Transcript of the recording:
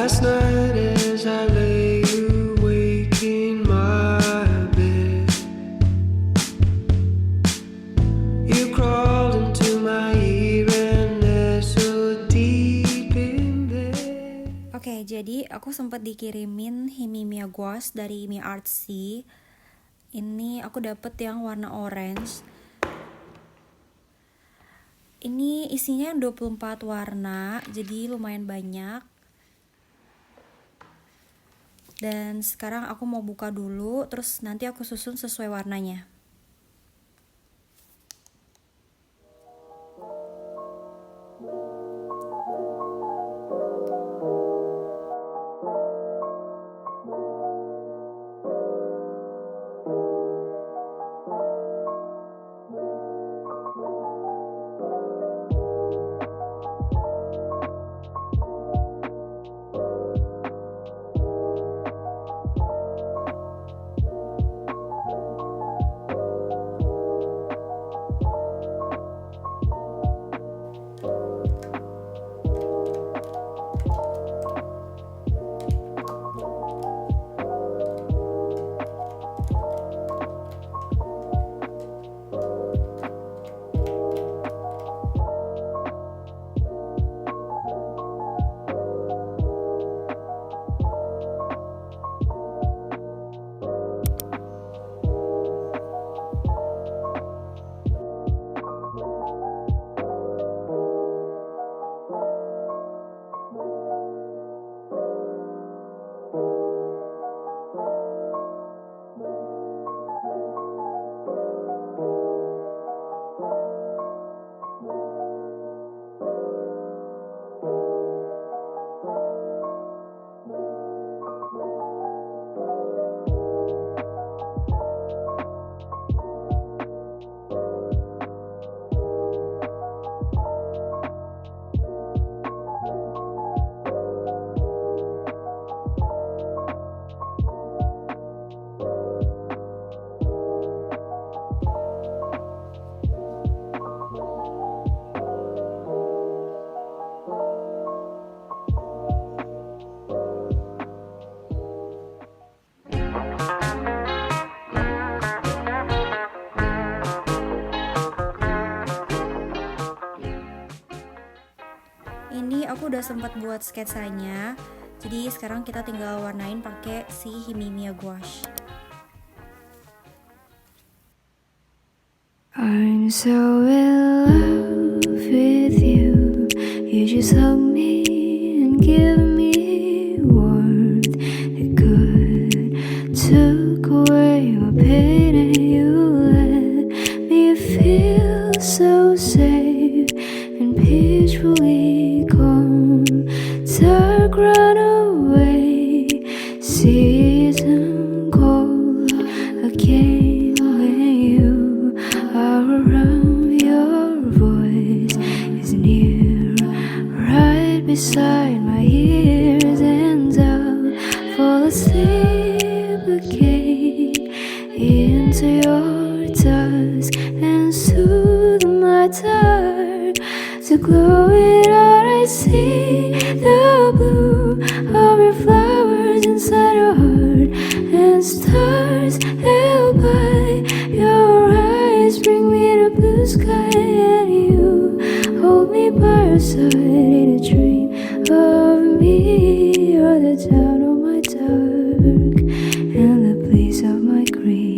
Last night as I lay awake in my bed, you crawled into my ear and nestled deep in there. Oke, jadi aku sempat dikirimin himi gouache dari Mi Artsy. Ini aku dapet yang warna orange. Ini isinya 24 warna, jadi lumayan banyak. Dan sekarang aku mau buka dulu, terus nanti aku susun sesuai warnanya. Ini aku udah sempat buat sketsanya, jadi sekarang kita tinggal warnain pakai si himi gouache. I'm so in love with you. You just hug me and give me warmth. It could took away my pain and you let me feel so safe and peacefully calm. Dark run away, season cold again when you are around. Your voice is near, right beside my ears, and I'll fall asleep again into your dusk and soothe my dark. To glow it out, I see the blue of your flowers inside your heart, and stars held by your eyes bring me to blue sky, and you hold me by your side in a dream of me. You're the town of my dark and the place of my grief.